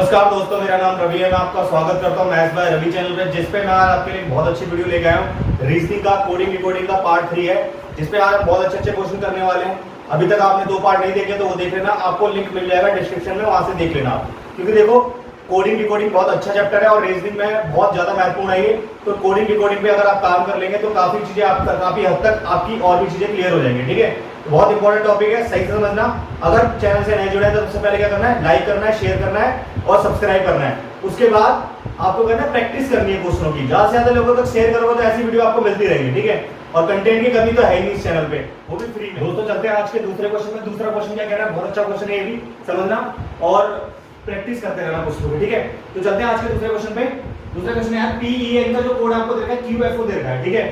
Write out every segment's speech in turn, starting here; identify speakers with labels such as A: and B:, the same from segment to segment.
A: नमस्कार दोस्तों, मेरा नाम रवि है। मैं आपका स्वागत करता हूं मैथ्स बाय रवि चैनल पे, जिसपे मैं आज आपके लिए बहुत अच्छी वीडियो लेके आया हूं। रीजनिंग का कोडिंग रिकॉर्डिंग का पार्ट 3 है, जिसपे आज हम बहुत अच्छे क्वेश्चन करने वाले हैं। अभी तक आपने 2 पार्ट नहीं देखे तो वो देख लेना, आपको लिंक मिल जाएगा डिस्क्रिप्शन में, वहां से देख लेना आप। क्योंकि देखो, कोडिंग रिकॉर्डिंग बहुत अच्छा चैप्टर है और रीजनिंग में बहुत ज्यादा महत्वपूर्ण है ये। तो कोडिंग रिकॉर्डिंग पे अगर आप काम कर लेंगे तो काफी चीजें काफी हद तक आपकी और भी चीजें क्लियर हो जाएंगी। ठीक है, तो बहुत इंपॉर्टेंट टॉपिक है, सही से समझना। अगर चैनल से नहीं जुड़े हैं तो सबसे पहले क्या करना है, लाइक करना है, शेयर करना है और सब्सक्राइब करना है। उसके बाद आपको करना है प्रैक्टिस करनी है क्वेश्चनों की। ज्यादा से ज्यादा लोगों तक शेयर करोगे तो ऐसी वीडियो आपको मिलती रहेगी। ठीक है, और कंटेंट की कमी तो है ही नहीं इस चैनल पे, वो भी फ्री में। दोस्तों चलते हैं आज के दूसरे क्वेश्चन में। दूसरा क्वेश्चन क्या कह रहा है, बहुत अच्छा क्वेश्चन है ये भी, समझना और प्रैक्टिस करते रहना क्वेश्चन को। ठीक है, तो चलते हैं आज के दूसरे क्वेश्चन पे। दूसरा क्वेश्चन है PEN का जो कोड आपको दे रखा है, QFO दे रखा है। ठीक है,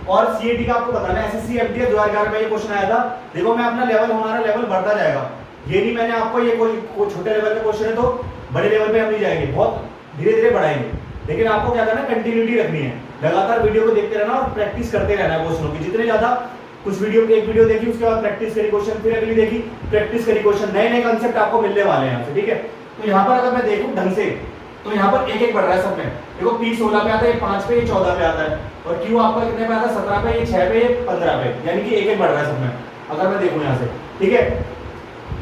A: और CAT का आपको बताना है। SSC MTS 2011 में ये क्वेश्चन आया था। देखो, मैं अपना लेवल, हमारा लेवल बढ़ता जाएगा। ये नहीं मैंने आपको ये कोई छोटे लेवल का क्वेश्चन है तो बड़े लेवल पे हम नहीं जाएंगे, बहुत धीरे धीरे बढ़ाएंगे। लेकिन आपको क्या करना है, कंटिन्यूटी रखनी है, लगातार वीडियो को देखते रहना और प्रैक्टिस करते रहना है क्वेश्चनों की। जितने ज्यादा कुछ वीडियो, एक वीडियो देखी, उसके बाद प्रैक्टिस करी क्वेश्चन, फिर अगली देखी, प्रैक्टिस करी क्वेश्चन, नए नए कंसेप्ट आपको मिलने वाले हैं यहाँ से। ठीक है, तो यहाँ पर अगर मैं देखूं ढंग से तो यहाँ पर एक एक बढ़ रहा है सब में। देखो, P 16 पे आता है, 5 पे, 14 पे आता है, और Q आपका कितने पे आता है, 17 पे, 6 पे, 15 पे, यानी कि एक एक बढ़ रहा है सब में। अगर मैं देखूं यहाँ से, ठीक है,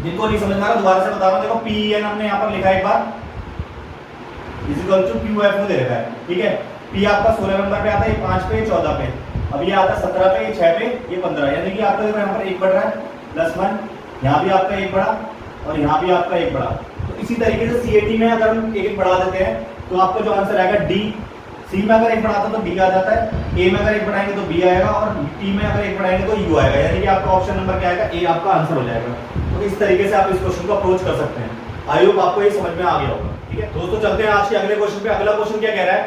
A: जिनको नहीं समझ आ रहा दोबारा से बता रहा हूँ। देखो, PEN हमने यहाँ पर लिखा है एक बार, इक्वल टू QFO दे रखा है। ठीक है, P आपका 16 नंबर पे आता है, 5 पे, 14 पे, अब ये आता है 17 पे, 6 पे, ये 15, यानी कि आपका देखो यहाँ पर एक बढ़ रहा है, +1, यहाँ भी आपका एक बढ़ा और यहाँ भी आपका एक बढ़ा। तो इसी तरीके से CAT में अगर हम एक एक बढ़ा देते हैं तो आपका जो आंसर आएगा D। C में अगर एक बढ़ाता तो D आ जाता है, A में अगर एक बढ़ाएंगे तो B आएगा, और T में अगर एक बढ़ाएंगे तो U आएगा, यानी कि आपका ऑप्शन नंबर क्या आएगा, A आपका आंसर हो जाएगा। तो इस तरीके से आप इस क्वेश्चन को अप्रोच कर सकते हैं। आई होप आपको ये समझ में आ गया होगा। ठीक है दोस्तों, चलते हैं आज के अगले क्वेश्चन पे। अगला क्वेश्चन क्या कह रहा है,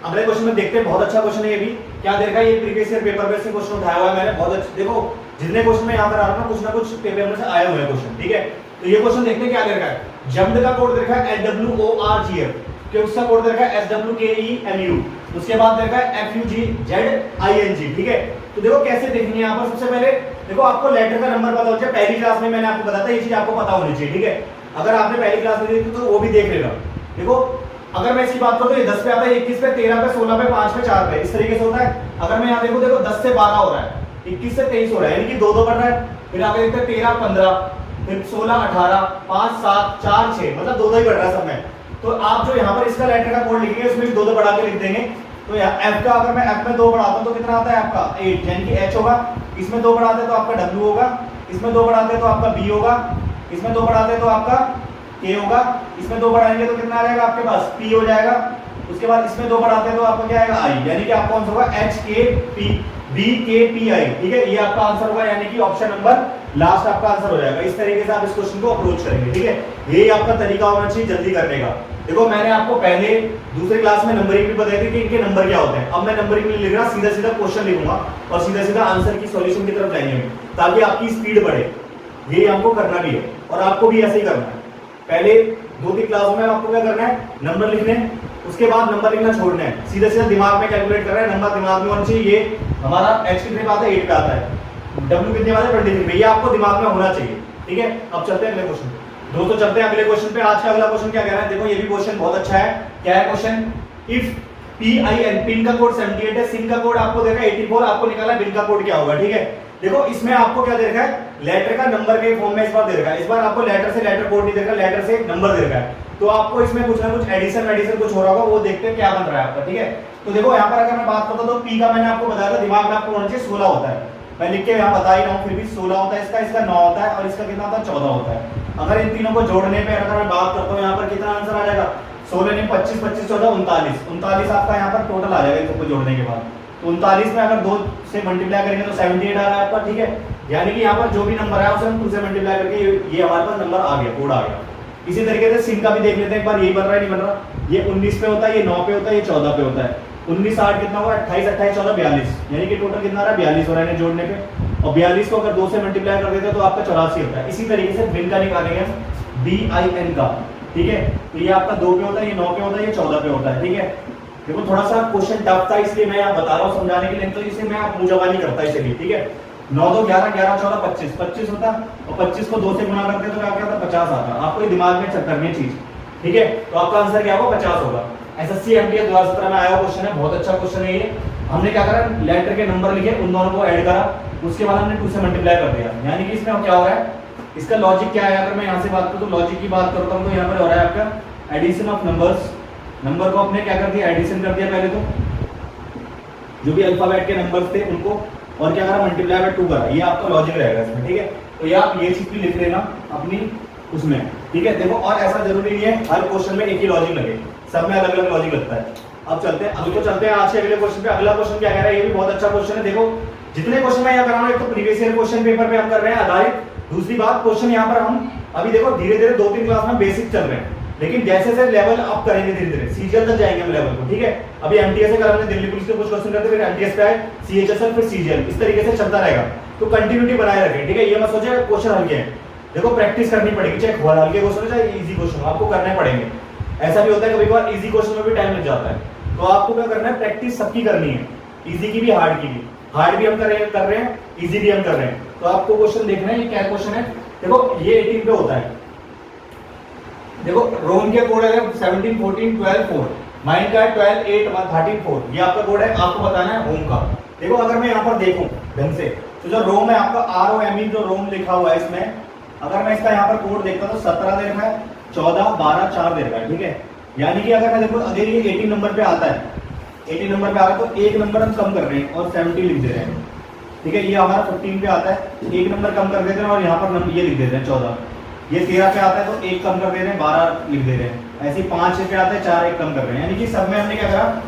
A: अगले क्वेश्चन में देखते हैं, बहुत अच्छा क्वेश्चन है ये भी। क्या दे रखा है, ये प्रीवियस ईयर पेपर में से क्वेश्चन उठाया हुआ है मैंने, बहुत अच्छा। देखो, जितने क्वेश्चन में यहाँ पर आ रहा है ना कुछ पेपर में से आए हुए हैं क्वेश्चन। ठीक है, तो ये क्वेश्चन देखते हैं क्या दे रखा है। जम्ड का कोड दे रखा है SWORGF, क्यूब्स का कोड दे रखा है SWKEMU, उसके बाद दे रखा है FUGZING। ठीक है, तो देखो कैसे देखनी है यहाँ पर। सबसे पहले देखो, आपको लेटर का नंबर पता होना चाहिए। पहली क्लास में मैंने आपको बताया था, ये चीज आपको पता होनी चाहिए। ठीक है, अगर आपने पहली क्लास में देखी तो वो भी देख लेना। देखो, अगर मैं इसकी बात करूं तो ये 10 पे आता है, 21 पे, 13 पे, 16 पे, 5 पे, 4 पे, इस तरीके से होता है। अगर मैं यहाँ देखो 10 से 12 हो रहा है, 21 से 23 हो रहा है, यानी कि 2 बढ़ रहा है। फिर आगे देखते हैं 13, 15, फिर 16, 18, 5, 7, 4, 6, मतलब 2 ही बढ़ रहा है सब में। तो आप जो यहाँ पर इसका लेटर का कोड लिखेंगे उसमें भी 2 बढ़ा के लिख देंगे। तो यहाँ F का, अगर मैं F में 2 बढ़ाता हूँ तो कितना आता है आपका 8, यानी कि H होगा। इसमें 2 बढ़ाते तो आपका W होगा, इसमें 2 बढ़ाते तो आपका B होगा, इसमें 2 बढ़ाते तो आपका K होगा, इसमें 2 बढ़ाएंगे तो कितना रहेगा आपके पास P हो जाएगा। उसके बाद इसमें 2 बढ़ाते तो आपका क्या आएगा I, यानी कि आपका आंसर होगा HKPBKPI। ठीक है, ये आपका आंसर होगा, यानी कि ऑप्शन नंबर लास्ट आपका आंसर हो जाएगा। इस तरीके से आप इस क्वेश्चन को अप्रोच करेंगे। ठीक है, यही आपका तरीका होना चाहिए जल्दी करने का। देखो, मैंने आपको पहले दूसरी क्लास में नंबरिंग भी बताई थी कि इनके नंबर क्या होते हैं। अब मैं नंबरिंग नहीं लिख रहा, सीधा सीधा क्वेश्चन लिखूंगा और सीधा सीधा आंसर की सॉल्यूशन की तरफ जाएंगे, ताकि आपकी स्पीड बढ़े। यही हमको करना भी है और आपको भी ऐसे ही करना है। पहले 2-3 क्लासों में आपको क्या करना है, नंबर लिखने, उसके बाद नंबर लिखना छोड़ना है, सीधे सीधे दिमाग में कैलकुलेट कर रहे हैं। नंबर दिमाग में होना चाहिए। ये हमारा H कितने पे आता है, 8 पे आता है, W कितने पे आता है, 23 पे, ये आपको दिमाग में होना चाहिए। ठीक है, अब चलते हैं अगले क्वेश्चन पे। दोस्तों चलते हैं अगले क्वेश्चन पे। आज का अगला क्वेश्चन क्या कह रहा है, देखो ये भी क्वेश्चन बहुत अच्छा है। क्या है क्वेश्चन, इफ PIN, पिन का कोड 78 है, सिन का कोड आपको देखा 84, आपको निकाला बिन का कोड क्या होगा। ठीक है, देखो इसमें आपको क्या दे रखा है, लेटर का नंबर के फॉर्म में इस बार दे रखा है। इस बार आपको लेटर से लेटर कोड नहीं दे रखा, लेटर से नंबर दे रखा है। तो आपको इसमें कुछ ना कुछ एडिशन कुछ हो रहा होगा, वो देखते हैं क्या बन रहा है आपका। ठीक है, तो देखो यहाँ पर अगर मैं बात करता हूँ तो P का मैंने आपको बताया था, दिमाग में आपको होना चाहिए 16 होता है। मैं लिख के यहाँ बता ही रहा हूँ, फिर भी 16 होता है इसका 9 होता है और इसका कितना होता है, 14 होता है। अगर इन तीनों को जोड़ने पे अगर मैं बात करता हूँ यहाँ पर कितना आंसर आ जाएगा, 16 नहीं 25, 25, 14, 39 आपका यहाँ पर टोटल आ जाएगा इन सबको जोड़ने के बाद। तो 39 में अगर 2 से मल्टीप्लाई करेंगे तो 78 आ रहा है आपका। ठीक है, यानी कि यहाँ पर जो भी नंबर है उसे हम 2 से मल्टीप्लाई करके ये हमारे पास नंबर आ गया, कोड आ गया। इसी तरीके से सिन का भी देख लेते हैं एक बार, यही बन रहा है नहीं बन रहा। ये 19 पे होता है, ये 9 पे होता है, ये 14 पे होता है। 19 8 कितना होगा, 28, 28, 14, 42, यानी कि टोटल कितना आ रहा है, 42 हो रहा है जोड़ने पे। और 42 को अगर 2 से मल्टीप्लाई कर देते हैं तो आपका 84 होता है। इसी तरीके से बिन का निकालेंगे हम, BIN का। ठीक है, तो ये आपका 2 पे होता है, ये 9 पे होता है, ये 14 पे होता है। ठीक है, देखो थोड़ा सा क्वेश्चन टफ था इसलिए मैं यहाँ बता रहा हूँ समझाने के लिए, तो इसे मैं आप मुंह करता इसलिए। ठीक है, 9 2 11 11 14 25 25 होता, और 25 को 2 से गुणा करते तो क्या आता, 50 आता। आपको ये दिमाग में करनी है चीज। ठीक है, तो आपका आंसर क्या होगा 50 होगा। एसएससी एमटीएस 2017 में आया हुआ क्वेश्चन है, बहुत अच्छा क्वेश्चन है ये। हमने क्या करा, लेटर के नंबर लिखे, उन दोनों को ऐड करा, उसके बाद हमने 2 से मल्टीप्लाई कर दिया। यानी कि इसमें क्या हो रहा है, इसका लॉजिक क्या है, अगर मैं यहाँ से बात करूँ तो लॉजिक की बात करता हूँ तो यहाँ पर हो रहा है आपका एडिशन ऑफ नंबर्स। नंबर को आपने क्या कर दिया, एडिशन कर दिया पहले तो, जो भी अल्फाबेट के नंबर्स थे उनको, और क्या करा, मल्टीप्लाई बाय 2 करा। ये आपका लॉजिक रहेगा इसमें, ठीक है। तो ये आप ये चीज भी लिख लेना अपनी उसमें, ठीक है। देखो, और ऐसा जरूरी नहीं है हर क्वेश्चन में एक ही लॉजिक लगे, सब में अलग अलग लॉजिक लगता है। अब चलते हैं, अभी तो चलते हैं आज के अगले क्वेश्चन पे। अगला क्वेश्चन क्या कह रहा है, ये भी बहुत अच्छा क्वेश्चन है। देखो, जितने क्वेश्चन मैं यहाँ कर रहा हूँ, एक तो प्रीवियस ईयर क्वेश्चन पेपर पे हम कर रहे हैं आधारित, दूसरी बात क्वेश्चन यहाँ पर हम अभी देखो धीरे धीरे 2-3 क्लास में बेसिक चल रहे हैं, लेकिन जैसे जैसे लेवल अप करेंगे धीरे धीरे सीजीएल तक जाएंगे हम लेवल को, ठीक है। अभी एमटीएस से कल हमने दिल्ली पुलिस के कुछ क्वेश्चन करते, फिर एमटीएस पे आए, सीएचएसएल, फिर सीजीएल, इस तरीके से चलता रहेगा। तो कंटिन्यूटी बनाए रखें, ठीक है। ये मत सोचे क्वेश्चन हल्के हैं, देखो प्रैक्टिस करनी पड़ेगी, चाहे हल्के क्वेश्चन हो चाहे इजी क्वेश्चन आपको करने पड़ेंगे। ऐसा भी होता है कभी कभार इजी क्वेश्चन में भी टाइम लग जाता है, तो आपको क्या करना है, प्रैक्टिस सबकी करनी है, इजी की भी हार्ड की भी। हार्ड भी हम कर रहे हैं, इजी भी हम कर रहे हैं। तो आपको क्वेश्चन देखना है, ये क्या क्वेश्चन है। देखो, ये 18 पे होता है। देखो, रोम के कोड है 17 14 12 4, माइंड का 12 8 13 4, ये आपका कोड है, आपको बताना है होम का। देखो, अगर मैं यहाँ पर देखूं ढंग से, तो जो रोम है आपका ROME, जो रोम लिखा हुआ है इसमें, अगर मैं इसका यहाँ पर कोड देखता हूं तो 17 दे रखा है, 14 12 4 दे रखा है, ठीक है। यानी कि अगर मैं देखो, अगर ये 18 नंबर पे आता है, 18 नंबर पे आ रहा है, तो एक नंबर हम कम कर रहे हैं और 17 लिख दे रहे हैं, ठीक है। ये हमारा 15 पे आता है, एक नंबर कम कर देते हैं और यहाँ पर ये लिख देते हैं 14। ये 13 पे आता है तो एक कम कर दे रहे हैं, 12 लिख दे रहे हैं। ऐसे 5 पे आता है, 4 एक कम कर रहे हैं। यानी कि सब में हमने क्या करा,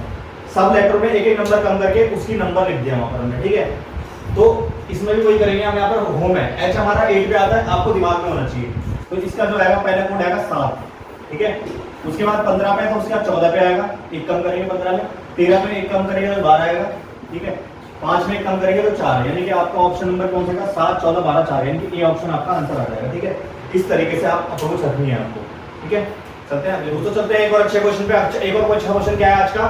A: सब लेटर में एक एक नंबर कम करके उसकी नंबर लिख दिया वहां पर हमने, ठीक है। तो इसमें भी वही करेंगे हम। यहाँ पर होम है, एच हमारा 8 पे आता है, आपको दिमाग में होना चाहिए। तो इसका जो आएगा पहला कोड आएगा 7, ठीक है। उसके बाद 15 पे है तो उसके बाद 14 पे आएगा, एक कम करेंगे 15 में, 13 में एक कम करेंगे तो 12 आएगा, ठीक है। 5 में एक कम करेंगे तो 4, यानी कि आपका ऑप्शन नंबर कौन सा 7 14 12 4, यानी कि ये ऑप्शन आपका आंसर आ जाएगा, ठीक है। इस तरीके से आप अप्रोच रखनी है आपको, ठीक है। चलते हैं अगले, तो चलते हैं एक और अच्छे क्वेश्चन पे। एक और अच्छा क्वेश्चन क्या है आज का,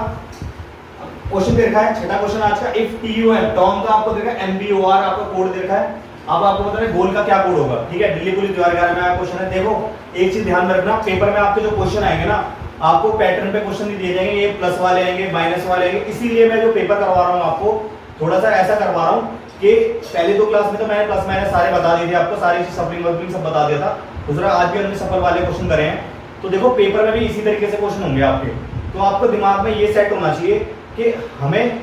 A: क्वेश्चन दे रखा है छठा क्वेश्चन आज का। इफ TUM टॉम का आपको देखा, MBOR आपका कोड दे रखा है। अब आपको पता है गोल का क्या कोड होगा, ठीक है। दिल्ली पुलिस 2011 में आया क्वेश्चन है। देखो, एक चीज ध्यान में रखना, पेपर में आपके जो क्वेश्चन आएंगे ना, आपको पैटर्न पे क्वेश्चन नहीं दिए जाएंगे, ये प्लस वाले आएंगे, माइनस वाले आएंगे। इसीलिए मैं जो पेपर करवा रहा हूँ आपको थोड़ा सा ऐसा करवा रहा हूँ कि पहले 2 क्लास में तो मैंने प्लस माइनस सारे बता दिए थे आपको, सारी चीज सफलिंग वर्किंग सब बता दिया था। दूसरा, आज भी हमने सफल वाले क्वेश्चन करे हैं। तो देखो, पेपर में भी इसी तरीके से क्वेश्चन होंगे आपके, तो आपको दिमाग में ये सेट होना चाहिए कि हमें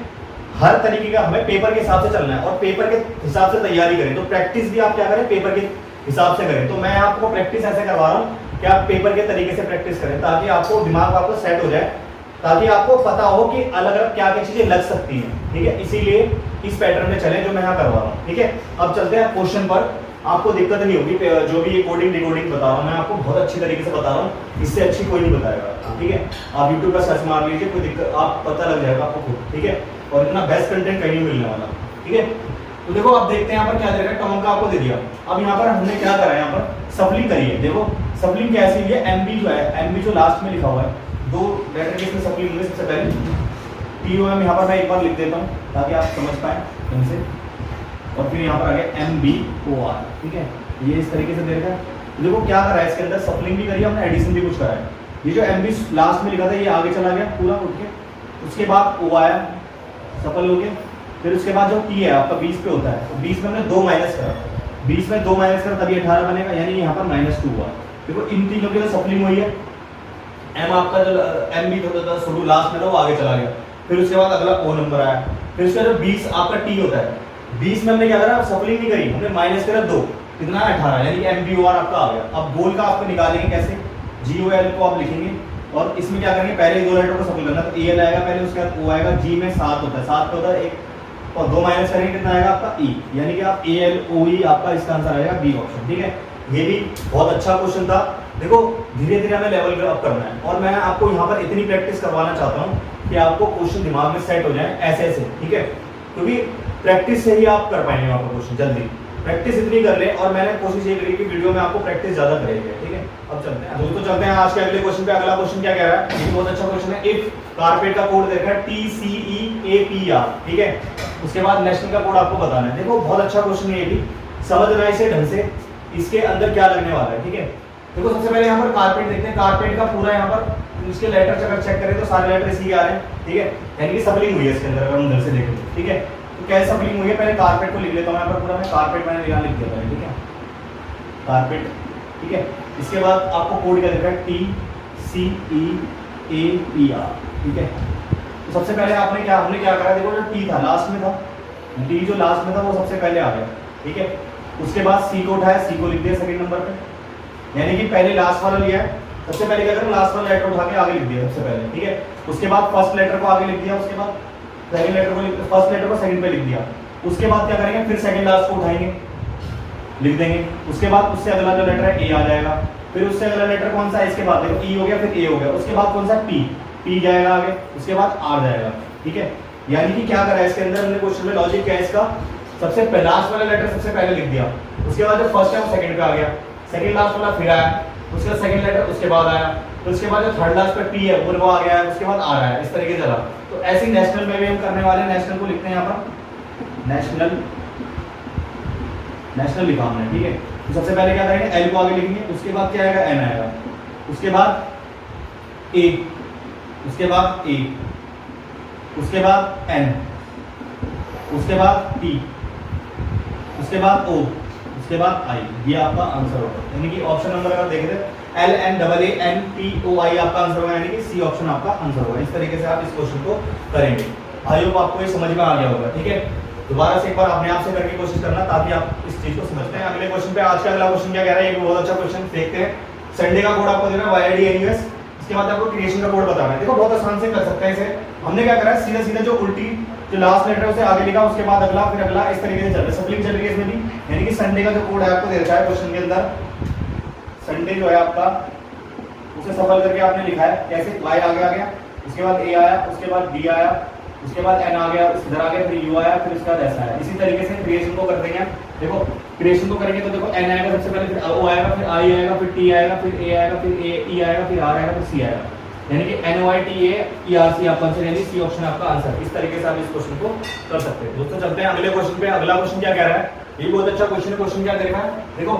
A: हर तरीके का, हमें पेपर के हिसाब से चलना है और पेपर के हिसाब से तैयारी करें। तो प्रैक्टिस भी आप क्या करें, पेपर के हिसाब से करें। तो मैं आपको प्रैक्टिस ऐसे करवा रहा हूँ कि आप पेपर के तरीके से प्रैक्टिस करें, ताकि आपको दिमाग आपको सेट हो जाए, ताकि आपको पता हो कि अलग अलग क्या क्या चीजें लग सकती हैं, ठीक है। इसीलिए इस पैटर्न में चलें जो मैं यहाँ करवा रहा हूँ, ठीक है। अब चलते हैं क्वेश्चन पर, आपको दिक्कत नहीं होगी। जो भी ये कोडिंग डिकोडिंग बता रहा हूँ मैं आपको बहुत अच्छी तरीके से बता रहा हूँ, इससे अच्छी कोई नहीं बताएगा, ठीक है। आप यूट्यूब पर सर्च मार लीजिए, कोई दिक्कत आप पता लग जाएगा आपको खुद, ठीक है। और इतना बेस्ट कंटेंट कहीं नहीं मिलने वाला, ठीक है। तो देखो, आप देखते हैं यहाँ पर क्या दे रखा है, टॉम का आपको दे दिया। अब यहाँ पर हमने क्या करा है, यहाँ पर सफलिंग करी है। देखो, सफलिंग कैसी है, MB जो है, MB जो लास्ट में लिखा हुआ है, 2 लेटर के इसमें सफलिंग होंगे। सबसे पहले TUM यहाँ पर मैं एक बार लिख देता हूँ ताकि आप समझ पाए ढंग से, और फिर यहाँ पर आ गया MBOR, ठीक है। ये इस तरीके से दे रखा है। देखो क्या करा है, इसके अंदर सफलिंग भी करी है हमने, एडिशन भी कुछ करा है। ये जो MB लास्ट में लिखा था, ये आगे चला गया पूरा उठ के, उसके बाद O आया सफल हो गया, फिर उसके बाद जो T है आपका 20 पे होता है, तो 20 में हमने 2 माइनस करा, 20 में 2 माइनस करा तभी 18 बनेगा, यानी यहाँ पर -2 हुआ। देखो, इन तीनों की तो सफलिंग हुई है। M आपका जो MB था शुरू लास्ट में था, वो आगे चला गया, फिर उसके बाद अगला O नंबर आया, फिर उसका जो 20 आपका T होता है, 20 में हमने क्या करा, सफलिंग नहीं करी, हमने माइनस करा 2, कितना 18, यानी कि MBOR आपका आ गया। अब गोल का आपको निकालेंगे कैसे, GOL को आप लिखेंगे और इसमें क्या करेंगे, पहले 2 लेटर को सफल करना, तो AL आएगा पहले, उसके बाद O आएगा, G में 7 होता है, 7 पे होता है 1 और 2 माइनस करेंगे, कितना आएगा आपका E, यानी कि आप ALOE आपका इसका आंसर आएगा B ऑप्शन, ठीक है। ये भी बहुत अच्छा क्वेश्चन था। देखो, धीरे धीरे हमें लेवल अप करना है और मैं आपको यहाँ पर इतनी प्रैक्टिस करवाना चाहता हूँ कि आपको क्वेश्चन दिमाग में सेट हो जाए ऐसे ऐसे, ठीक है। क्योंकि प्रैक्टिस से ही आप कर पाएंगे वहाँ पर क्वेश्चन जल्दी, प्रैक्टिस इतनी कर लें। और मैंने कोशिश ये करी कि वीडियो में आपको प्रैक्टिस ज्यादा करेंगे, ठीक है। अब चलते हैं दोस्तों, चलते हैं आज के अगले क्वेश्चन पे। अगला क्वेश्चन क्या कह रहा है, ये बहुत अच्छा क्वेश्चन है। इफ कारपेट का कोड देखा है TCEAPR, ठीक है। उसके बाद नेशनल का कोड आपको बताना है। देखो, बहुत अच्छा क्वेश्चन है ये भी, समझना इसे ढंग से, इसके अंदर क्या लगने वाला है, ठीक है। देखो सबसे पहले यहाँ पर कारपेट देखते हैं, कारपेट का पूरा यहाँ पर इसके लेटर अगर चेक करें तो सारे लेटर इसी के आ रहे हैं, ठीक है, यानी कि सप्लिंग हुई है इसके अंदर, अगर हम अंदर से देखें, ठीक है। तो कैसे सप्लिंग हुई है, पहले कारपेट को लिख लेता हूँ यहाँ पर पूरा, मैं कारपेट मैंने यहाँ लिख दिया पहले, ठीक है, कारपेट, ठीक है। इसके बाद आपको कोड क्या दिख रहा है, TCEAPR, ठीक है। तो सबसे पहले हमने क्या करा, देखो जो टी था लास्ट में था, टी जो लास्ट में था वो सबसे पहले आ गया, ठीक है। उसके बाद सी को उठाया, सी को लिख दिया सेकंड नंबर पे, यानी कि पहले लास्ट वाला लिया है, सबसे पहले क्या करूं, लास्ट वाला लेटर उठा के आगे लिख दिया सबसे पहले, ठीक है। उसके बाद फर्स्ट लेटर को आगे लिख दिया, उसके बाद सेकंड लेटर को फर्स्ट लेटर को सेकंड पे लिख दिया। उसके बाद क्या करेंगे, फिर सेकंड लास्ट को उठाएंगे, लिख देंगे। उसके बाद उससे अगला जो लेटर है ए आ जाएगा, फिर उससे अगला लेटर कौन सा है, इसके बाद देखो ई हो गया, फिर ए हो गया, उसके बाद कौन सा पी, पी जाएगा आगे, उसके बाद आर जाएगा, ठीक है। यानी कि क्या करा है इसके अंदर हमने, क्वेश्चन में लॉजिक क्या है इसका, सबसे लास्ट वाला लेटर सबसे पहले लिख दिया, उसके बाद जो फर्स्ट है वो सेकंड पे आ गया, सेकंड लास्ट वाला फिर आया, उसका सेकंड लेटर उसके बाद आया, तो उसके बाद जो थर्ड लास्ट पे पी है वो आ गया है, उसके बाद आ रहा है, इस तरीके से चला। तो ऐसे ही नेशनल में भी हम करने वाले हैं, नेशनल को लिखते हैं यहाँ पर, नेशनल लिखा हमने, ठीक है। तो सबसे पहले क्या करेंगे, एल को आगे लिखेंगे, उसके बाद क्या आएगा, एन आएगा, उसके बाद ए, उसके बाद ए, उसके बाद एन, उसके बाद टी, उसके बाद ओ, उसके बाद आई, ये आपका आंसर होगा। यानी कि ऑप्शन नंबर अगर देखें तो L N double A N P O I आपका आंसर होगा, यानी कि सी ऑप्शन आपका आंसर होगा। इस तरीके से आप इस क्वेश्चन को करेंगे। आई होप आपको ये समझ में आ गया होगा, ठीक है। दोबारा से एक बार अपने आप से करके कोशिश करना ताकि आप इस चीज को समझते हैं। अगले क्वेश्चन पे, आज का अगला क्वेश्चन क्या कह रहा है, ये बहुत अच्छा क्वेश्चन देखते हैं। संडे का कोड आपको देना वाईआईडी एनयूएस, इसके बाद आपको क्रिएशन का कोड बताना है। देखो बहुत आसान से कर सकते हैं इसे। हमने क्या करा है, सीधा सीधा जो उल्टी जो लास्ट लेटर है उसे आगे लिखा, उसके बाद अगला, फिर अगला, इस तरीके से चल रहा है, सप्लिंग चल रही है इसमें भी। यानी कि संडे का जो कोड है आपको दे रखा है क्वेश्चन के अंदर, संडे जो है आपका उसे सफल करके आपने लिखा है कैसे, वाई आगे आ गया, उसके बाद ए आया, उसके बाद डी आया, उसके बाद एन आ गया, इधर आ गया, फिर यू आया, फिर उसके बाद एस आया। इसी तरीके से क्रिएशन को कर देंगे। देखो क्रिएशन को करेंगे तो देखो एन आएगा सबसे पहले, फिर ओ आएगा, फिर आई आएगा, फिर टी आएगा, फिर ए आएगा, फिर ए ई आएगा, फिर आर आएगा, फिर सी आएगा। यानी कि N O I T A E R C आपका आंसर, यानी सी ऑप्शन आपका आंसर। इस तरीके से आप इस क्वेश्चन को कर सकते हैं। दोस्तों चलते हैं अगले क्वेश्चन पे। अगला क्वेश्चन क्या कह रहा है, ये बहुत अच्छा क्वेश्चन है। क्वेश्चन क्या देखा है, देखो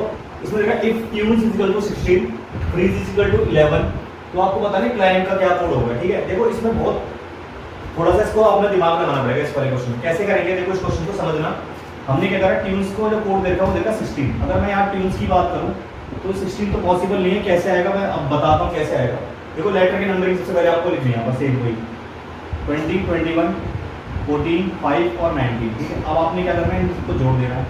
A: इसमें देखा if tunes is equal to 16 freeze is equal to 11, तो आपको पता नहीं क्लाइंब का क्या कोड होगा, ठीक है। देखो इसमें बहुत थोड़ा सा इसको अपने दिमाग में लगाना पड़ेगा। इस वाले क्वेश्चन कैसे करेंगे, देखो इस क्वेश्चन को समझना। हमने क्या करा, ट्यून्स को जो कोड देखा वो देखा 16। अगर मैं यहाँ ट्यून्स की बात करूँ तो 16 तो पॉसिबल नहीं है, कैसे आएगा मैं अब बताता हूँ कैसे आएगा। देखो लेटर की नंबरिंग सबसे पहले आपको लिखनी है बस एक वही 20, 21, 14, 5 और 19, ठीक है। अब आपने क्या करना है, इन सबको जोड़ देना है,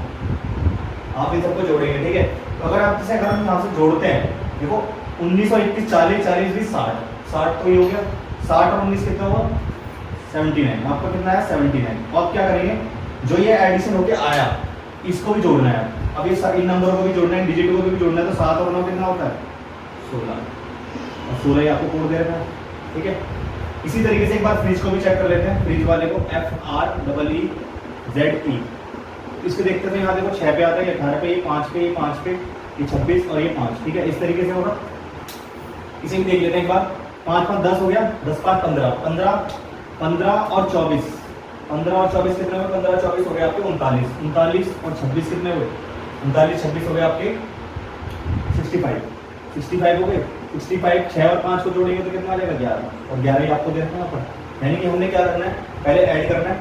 A: आप इन सबको जोड़ेंगे, ठीक है। तो अगर आप जैसे अगर हम यहाँ से जोड़ते हैं, देखो 19 और 21 40, 40 20 60, 60 तो ये हो गया, 60 और 19 कितना हुआ 79, आपका कितना है 79। अब क्या करेंगे, जो ये एडिशन होके आया इसको भी जोड़ना है। अब ये इन नंबरों को भी जोड़ना है, डिजिट को भी जोड़ना है, तो 7 और 9 कितना होता है 16, और 16 ही आपको कोड दे रखा है, ठीक है। इसी तरीके से एक बार फ्रिज को भी चेक कर लेते हैं, फ्रिज वाले को FREEZE। इसको देखते हैं, यहाँ देखो 6 पे आता है, 18 पे, ये 5 पे, ये 5 पे, ये 26 और ये 5, ठीक है। इस तरीके से होगा। इसे भी देख लेते हैं एक बार, 5 5 10 हो गया, 10 5 15, 15 और 24, 15 और 24 कितने हुए, 15 और 24 हो गए आपके 39, 39 और 26 कितने हुए, 39 26 हो गए आपके 65 हो गए। 65 6 और 5 को जोड़ेंगे तो कितना आ जाएगा 11, और 11 ही आपको देखना है। यानी कि हमने क्या करना है, पहले ऐड करना है,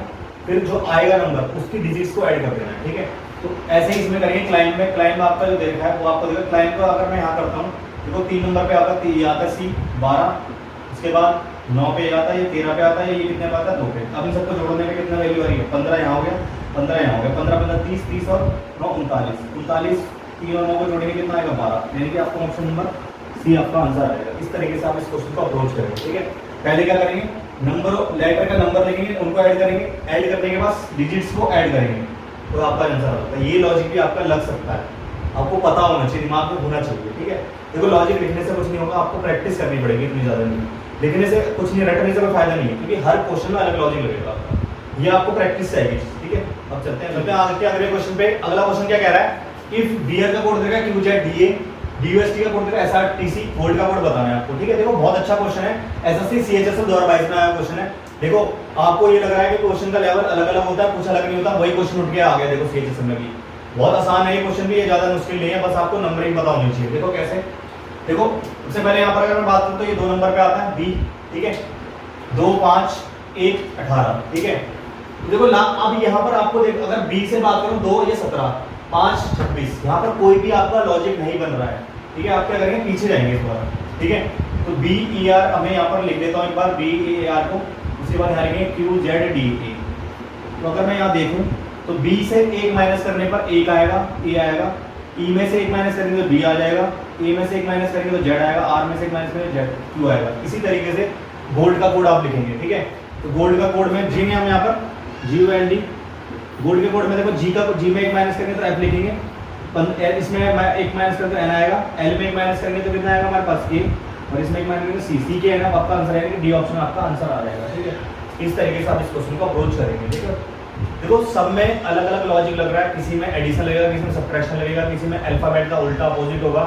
A: फिर जो आएगा नंबर उसकी डिजिट्स को ऐड कर देना है, ठीक है। तो ऐसे ही इसमें करेंगे। क्लाइंब में, क्लाइंब आपका जो देखा है वो आपको देखो। क्लाइंब को अगर मैं यहाँ करता हूँ, देखो 3 नंबर पे आता है, ये आता है C 12, उसके बाद 9 पे आता है, ये 13 पे आता है, ये कितने पे आता है 2 पे। अब इन सबको जोड़ने में कितना वैल्यू आ रही है, 15 यहाँ हो गया, 15 यहाँ हो गया, 15 15 30, 30 और 9 39, 39 3 और 9 को जोड़ेंगे कितना आएगा 12। यानी कि आपका ऑप्शन नंबर सी आपका आंसर आएगा। इस तरीके से आप इस क्वेश्चन को अप्रोच करेंगे, ठीक है। पहले क्या करेंगे, नंबर लेटर का नंबर लिखेंगे, उनको ऐड करेंगे, ऐड करने के बाद डिजिट्स को ऐड करेंगे, तो आपका आंसर आता है। ये लॉजिक भी आपका लग सकता है, आपको पता होना चाहिए, दिमाग में होना चाहिए, ठीक है। देखो लॉजिक लिखने से कुछ नहीं होगा, आपको प्रैक्टिस करनी पड़ेगी, इतनी ज़्यादा नहीं। लिखने से कुछ नहीं, रटने से कोई फायदा नहीं है, क्योंकि हर क्वेश्चन में अलग लॉजिक लगेगा आपका। ये आपको प्रैक्टिस चाहिए, ठीक है। अब चलते हैं आगे अगले क्वेश्चन पे। अगला क्वेश्चन क्या कह रहा है, इफ बियर का कोड देगा, QZ DUST का कोड देगा, SRTC वोल्ट का कोड बताना है आपको, ठीक है। देखो बहुत अच्छा क्वेश्चन है, SSC CHSL 2022 में आया क्वेश्चन है। देखो आपको ये लग रहा है कि क्वेश्चन का लेवल अलग अलग होता है, कुछ अलग नहीं होता, वही क्वेश्चन उठ के आ गया। देखो CHSL में भी बहुत आसान है ये क्वेश्चन भी, ये ज्यादा मुश्किल नहीं है, बस आपको नंबरिंग पता होनी चाहिए। देखो कैसे, देखो सबसे पहले यहाँ पर अगर मैं बात करूँ तो ये 2 नंबर पे आता है बी, ठीक है, 2 5 1 18, ठीक है। तो देखो अब यहाँ पर आपको देखो अगर बी से बात करूँ 2 ये 17 5 26, यहाँ पर कोई भी आपका लॉजिक नहीं बन रहा है, ठीक है। आप क्या करेंगे पीछे जाएंगे इस बार, ठीक है। तो बी ई आर अब मैं यहाँ पर लिख देता हूँ एक बार बी ए आर को, उसके बाद यहाँ लिखेंगे क्यू जेड डी ए। तो अगर मैं यहाँ देखूँ तो बी से 1 माइनस करने पर 1 आएगा, ए आएगा, ई में से 1 माइनस करेंगे तो बी आ जाएगा, ए में से 1 माइनस करेंगे तो जेड आएगा, आर में से 1 माइनस करेंगे जेड क्यू आएगा। इसी तरीके से गोल्ड का कोड आप लिखेंगे, ठीक है। तो गोल्ड का कोड में जी में हम यहाँ पर जी ओ एल डी, गोल्ड के कोड में देखो जी में 1 माइनस करेंगे तो एफ लिखेंगे, इसमें 1 माइनस करेंगे तो एन आएगा, एल में 1 माइनस करेंगे तो कितना आएगा हमारे पास ए, और इसमें 1 माइनस करेंगे सी, सी के है ना आपका आंसर आएगा, डी ऑप्शन आपका आंसर आ जाएगा, ठीक है। इस तरीके से आप इस क्वेश्चन को अप्रोच करेंगे, ठीक है। देखो सब में अलग अलग लॉजिक लग रहा है, किसी में एडिशन लगेगा, किसी में सब्ट्रैक्शन लगेगा, किसी में अल्फाबेट का उल्टा अपोजिट होगा,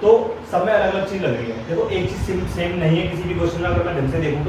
A: तो सब में अलग अलग चीज लग रही है। देखो एक चीज सेम नहीं है किसी भी क्वेश्चन में, अगर मैं ढंग से देखूँ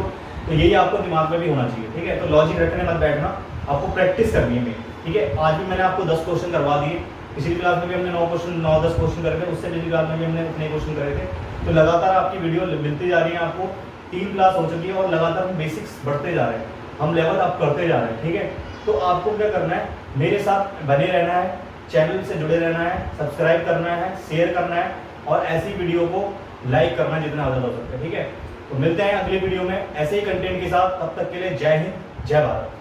A: तो यही आपको दिमाग में भी होना चाहिए, ठीक है। तो लॉजिक रटने मत बैठना, आपको प्रैक्टिस करनी है मेन, ठीक है। आज भी मैंने आपको 10 क्वेश्चन करवा दिए, पिछली क्लास में भी हमने 9-10 क्वेश्चन करे थे, उससे पिछली क्लास में भी हमने उतने क्वेश्चन करे थे। तो लगातार आपकी वीडियो मिलती जा रही है, आपको 3 क्लास हो चुकी है और लगातार हम बेसिक्स बढ़ते जा रहे हैं, हम लेवल अप करते जा रहे हैं, ठीक है। तो आपको क्या करना है, मेरे साथ बने रहना है, चैनल से जुड़े रहना है, सब्सक्राइब करना है, शेयर करना है और ऐसी वीडियो को लाइक करना जितना ज़्यादा हो सकता है, ठीक है। तो मिलते हैं अगली वीडियो में ऐसे ही कंटेंट के साथ, तब तक के लिए जय हिंद जय भारत।